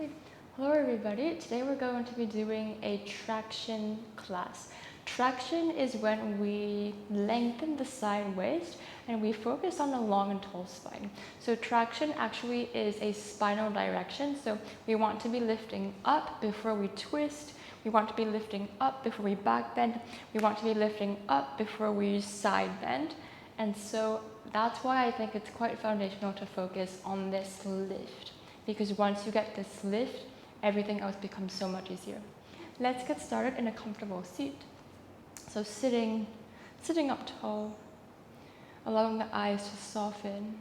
Okay, hello everybody. Today we're going to be doing a traction class. Traction is when we lengthen the side waist and we focus on a long and tall spine. So traction actually is a spinal direction. So we want to be lifting up before we twist. We want to be lifting up before we back bend. We want to be lifting up before we side bend. And so that's why I think it's quite foundational to focus on this lift. Because once you get this lift, everything else becomes so much easier. Let's get started in a comfortable seat. So sitting up tall, allowing the eyes to soften.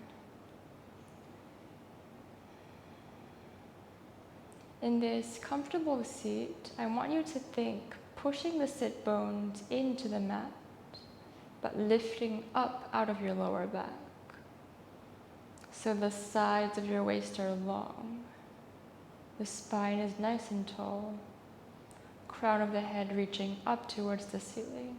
In this comfortable seat, I want you to think pushing the sit bones into the mat, but lifting up out of your lower back. So the sides of your waist are long. The spine is nice and tall. Crown of the head reaching up towards the ceiling.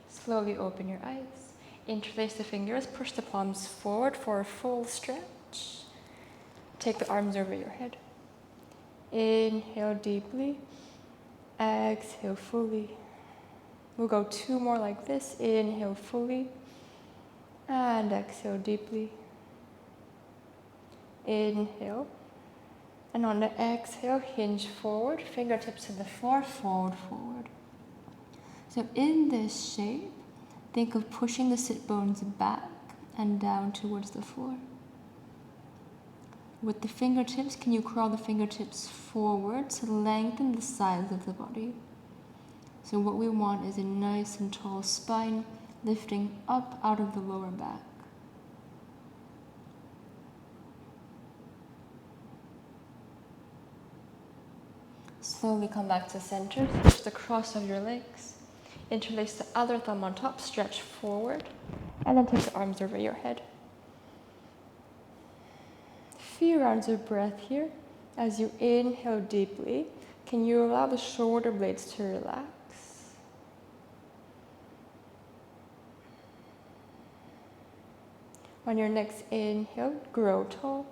Slowly open your eyes. Interlace the fingers, push the palms forward for a full stretch. Take the arms over your head. Inhale deeply. Exhale fully. We'll go 2 more like this. Inhale fully. And exhale deeply. Inhale. And on the exhale, hinge forward. Fingertips to the floor, fold forward. So in this shape, think of pushing the sit bones back and down towards the floor. With the fingertips, can you crawl the fingertips forward to lengthen the sides of the body? So what we want is a nice and tall spine, lifting up out of the lower back. Slowly come back to center, switch the cross of your legs. Interlace the other thumb on top, stretch forward, and then take the arms over your head. Few rounds of breath here. As you inhale deeply, can you allow the shoulder blades to relax? On your next inhale, grow tall.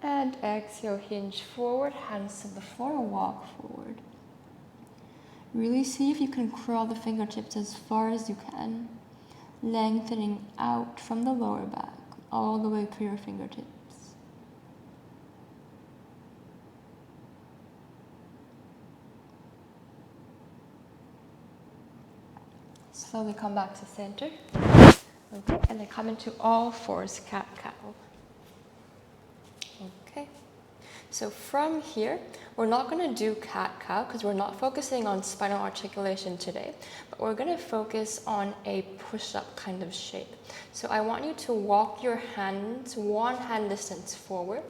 And exhale, hinge forward, hands to the floor, walk forward. Really see if you can crawl the fingertips as far as you can, lengthening out from the lower back, all the way through your fingertips. Slowly come back to center. Okay, and then come into all fours, cat-cow. Okay, so from here, we're not going to do cat-cow because we're not focusing on spinal articulation today, but we're going to focus on a push-up kind of shape. So I want you to walk your hands 1 hand distance forward,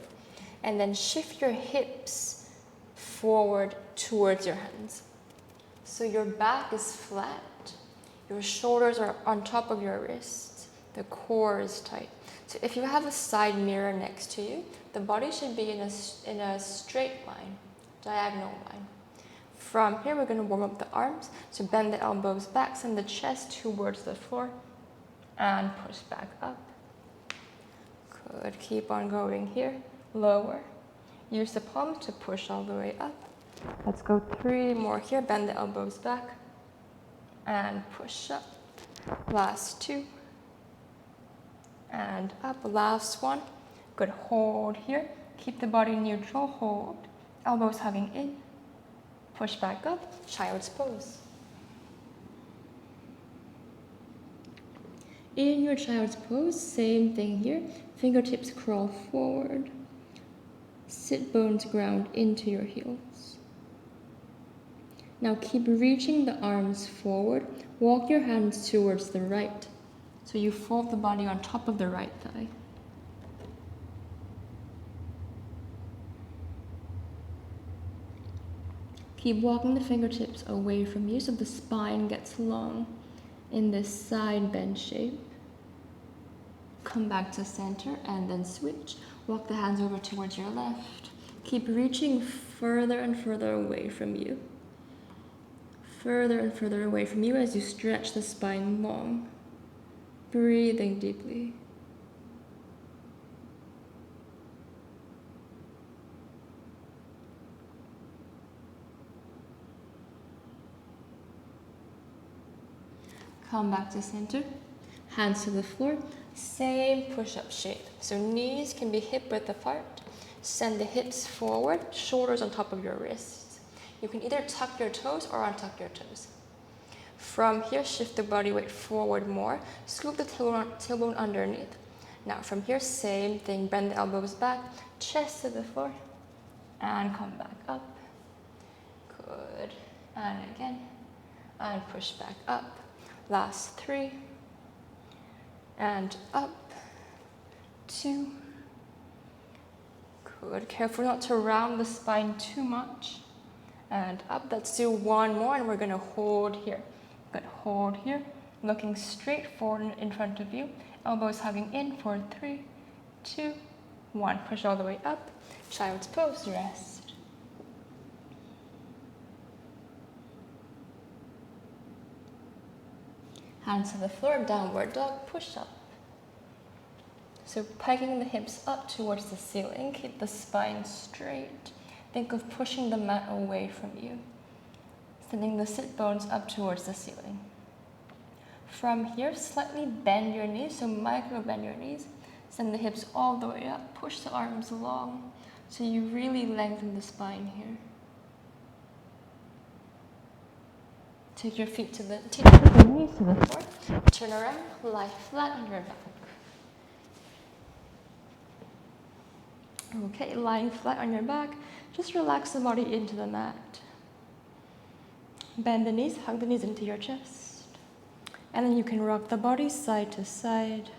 and then shift your hips forward towards your hands. So your back is flat. Your shoulders are on top of your wrists. The core is tight. So if you have a side mirror next to you, the body should be in a straight line, diagonal line. From here, we're going to warm up the arms. So bend the elbows back, send the chest towards the floor, and push back up. Good. Keep on going here. Lower. Use the palms to push all the way up. Let's go 3 more here. Bend the elbows back. And push up. Last 2. And up. Last 1. Good. Hold here. Keep the body neutral. Hold. Elbows hugging in. Push back up. Child's pose. In your child's pose, same thing here. Fingertips crawl forward. Sit bones ground into your heels. Now keep reaching the arms forward. Walk your hands towards the right. So you fold the body on top of the right thigh. Keep walking the fingertips away from you so the spine gets long in this side bend shape. Come back to center and then switch. Walk the hands over towards your left. Keep reaching further and further away from you. further and further away from you as you stretch the spine long. Breathing deeply. Come back to center, hands to the floor, same push-up shape. So knees can be hip-width apart. Send the hips forward, shoulders on top of your wrists. You can either tuck your toes or untuck your toes. From here, shift the body weight forward more, scoop the tailbone underneath. Now from here, same thing, bend the elbows back, chest to the floor, and come back up. Good, and again, and push back up. Last 3, and up, 2. Good, careful not to round the spine too much, and up. Let's do one more, and we're gonna hold here. Good, hold here, looking straight forward in front of you, elbows hugging in for 3, 2, 1. Push all the way up, child's pose, rest. Hands to the floor, downward dog, push up. So pegging the hips up towards the ceiling, keep the spine straight. Think of pushing the mat away from you. Sending the sit bones up towards the ceiling. From here, slightly bend your knees, so micro bend your knees. Send the hips all the way up, push the arms long, so you really lengthen the spine here. Take your knees to the floor, turn around, lie flat on your back. Okay, lying flat on your back, just relax the body into the mat. Bend the knees, hug the knees into your chest. And then you can rock the body side to side,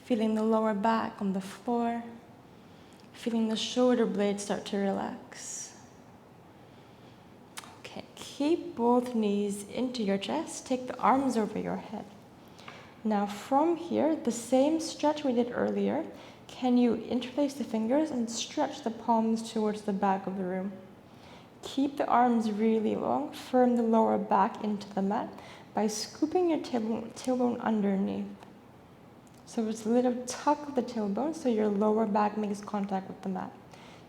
feeling the lower back on the floor, feeling the shoulder blades start to relax. Keep both knees into your chest. Take the arms over your head. Now from here, the same stretch we did earlier. Can you interlace the fingers and stretch the palms towards the back of the room? Keep the arms really long. Firm the lower back into the mat by scooping your tailbone underneath. So it's a little tuck of the tailbone so your lower back makes contact with the mat.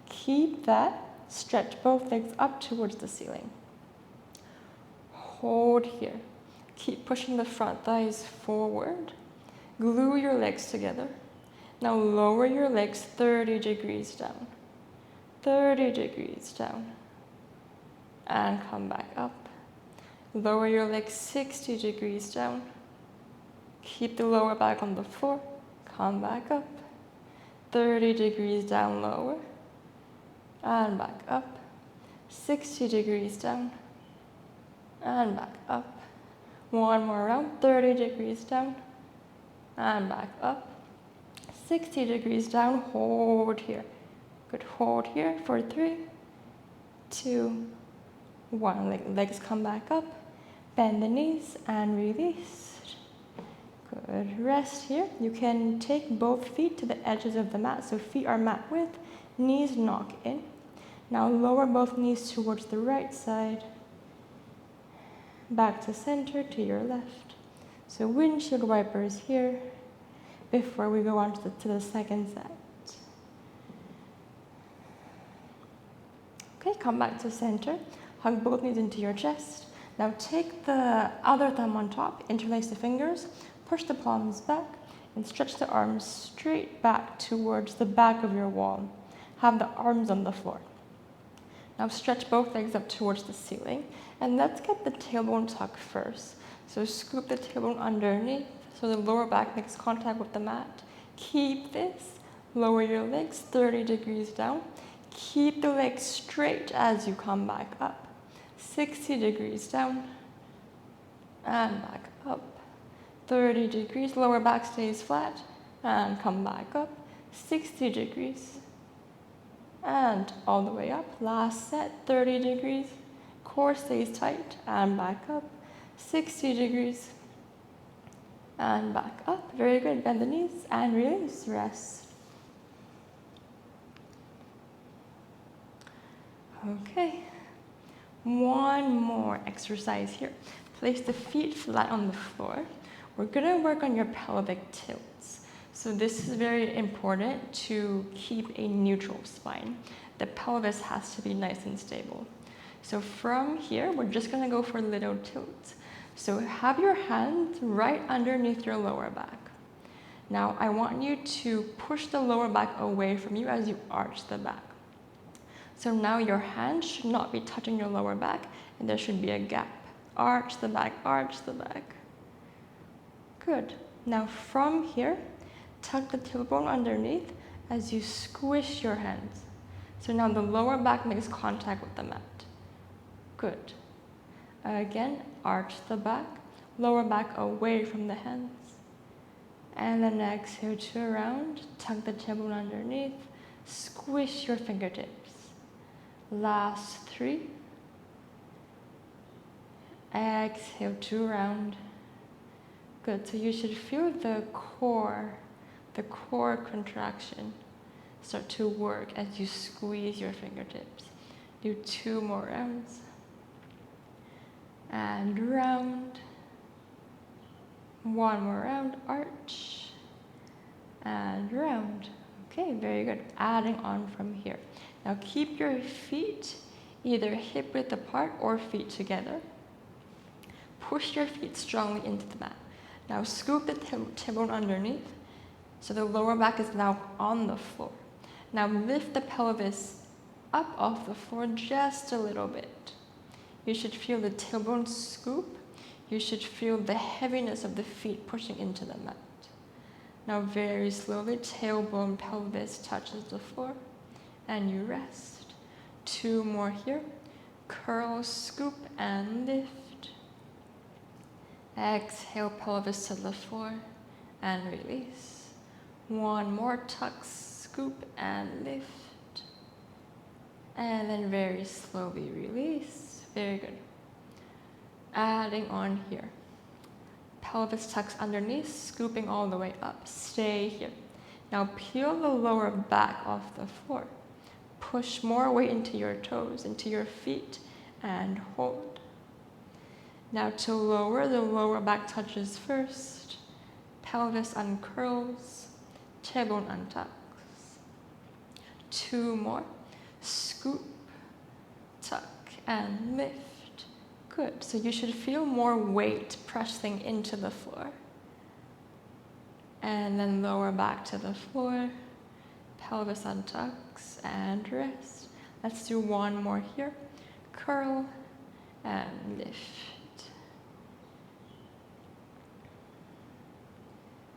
Keep that. Stretch both legs up towards the ceiling. Hold here. Keep pushing the front thighs forward. Glue your legs together. Now lower your legs 30 degrees down. 30 degrees down. And come back up. Lower your legs 60 degrees down. Keep the lower back on the floor. Come back up. 30 degrees down, lower. And back up. 60 degrees down. And back up. One more round, 30 degrees down. And back up. 60 degrees down, hold here. Good, hold here for 3, 2, 1. Legs come back up. Bend the knees and release. Good, rest here. You can take both feet to the edges of the mat, so feet are mat width, knees knock in. Now lower both knees towards the right side. Back to center to your left. So windshield wipers here before we go on to the second set. Okay, come back to center. Hug both knees into your chest. Now take the other thumb on top, interlace the fingers, push the palms back, and stretch the arms straight back towards the back of your wall. Have the arms on the floor. Now stretch both legs up towards the ceiling, and let's get the tailbone tuck first. So scoop the tailbone underneath, so the lower back makes contact with the mat. Keep this, lower your legs 30 degrees down. Keep the legs straight as you come back up. 60 degrees down, and back up. 30 degrees, lower back stays flat, and come back up. 60 degrees. And all the way up, last set, 30 degrees, core stays tight, and back up, 60 degrees, and back up, very good, bend the knees, and release, rest. Okay, One more exercise here. Place the feet flat on the floor. We're gonna work on your pelvic tilts. So this is very important to keep a neutral spine. The pelvis has to be nice and stable. So from here, we're just gonna go for little tilts. So have your hands right underneath your lower back. Now I want you to push the lower back away from you as you arch the back. So now your hands should not be touching your lower back, and there should be a gap. Arch the back, arch the back. Good. Now from here, tuck the tailbone underneath as you squish your hands. So now the lower back makes contact with the mat. Good. Again, arch the back, lower back away from the hands. And then exhale to around, tuck the tailbone underneath, squish your fingertips. Last 3. Exhale to round. Good, so you should feel the core contraction start to work as you squeeze your fingertips. Do 2 more rounds. And round. 1 more round, arch. And round. Okay, very good. Adding on from here. Now keep your feet either hip width apart or feet together. Push your feet strongly into the mat. Now scoop the tailbone underneath. So the lower back is now on the floor. Now lift the pelvis up off the floor just a little bit. You should feel the tailbone scoop. You should feel the heaviness of the feet pushing into the mat. Now very slowly, tailbone, pelvis touches the floor. And you rest. 2 more here. Curl, scoop, and lift. Exhale, pelvis to the floor, and release. 1 more, tuck, scoop, and lift. And then very slowly release. Very good. Adding on here. Pelvis tucks underneath, scooping all the way up. Stay here. Now peel the lower back off the floor. Push more weight into your toes, into your feet, and hold. Now to lower, the lower back touches first. Pelvis uncurls, tailbone untucks. 2 more. Scoop, tuck, and lift. Good. So you should feel more weight pressing into the floor. And then lower back to the floor. Pelvis untucks and rest. Let's do 1 more here. Curl and lift.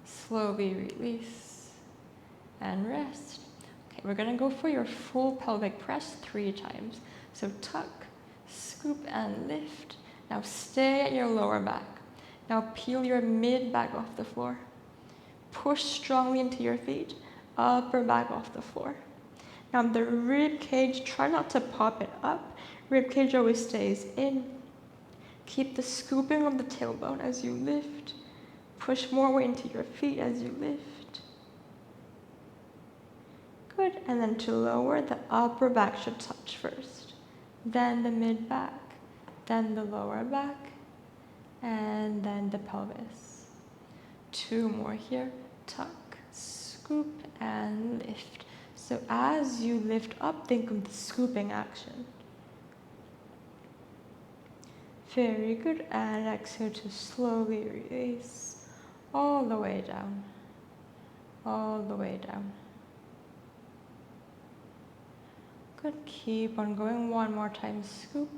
Slowly release and rest. Okay, we're gonna go for your full pelvic press 3 times. So tuck, scoop and lift. Now stay at your lower back. Now peel your mid back off the floor. Push strongly into your feet. Upper back off the floor. Now the rib cage, try not to pop it up. Rib cage always stays in. Keep the scooping of the tailbone as you lift. Push more weight into your feet as you lift. Good, and then to lower, the upper back should touch first. Then the mid back, then the lower back, and then the pelvis. 2 more here, tuck, scoop, and lift. So as you lift up, think of the scooping action. Very good, and exhale to slowly release all the way down, all the way down. Good, keep on going. 1 more time, scoop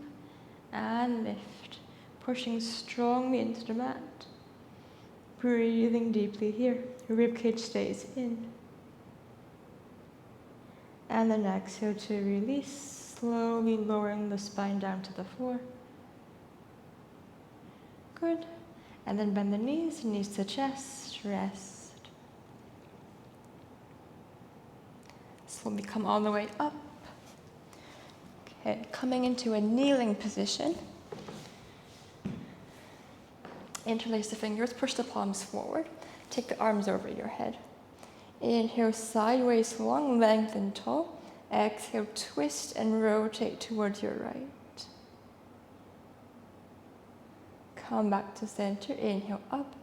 and lift, pushing strongly into the mat. Breathing deeply here, your rib cage stays in. And then exhale to release, slowly lowering the spine down to the floor. Good. And then bend the knees to chest, rest. Slowly come all the way up. Okay, coming into a kneeling position. Interlace the fingers, push the palms forward. Take the arms over your head. Inhale, sideways long, length and tall. Exhale, twist and rotate towards your right. come back to center, inhale up,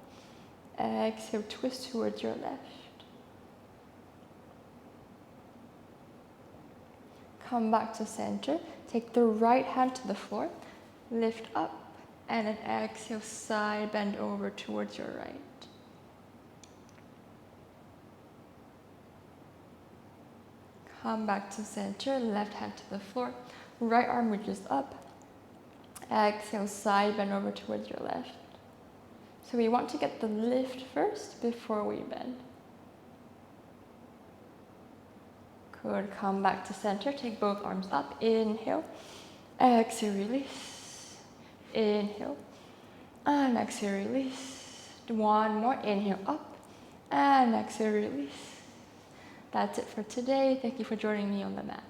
exhale, twist towards your left. Come back to center, take the right hand to the floor, lift up, and then exhale, side bend over towards your right. Come back to center, left hand to the floor, right arm reaches up, exhale, side bend over towards your left. So we want to get the lift first before we bend. Good, come back to center, take both arms up, inhale, exhale, release, inhale, and exhale, release. One more, inhale up, and exhale, release. That's it for today. Thank you for joining me on the mat.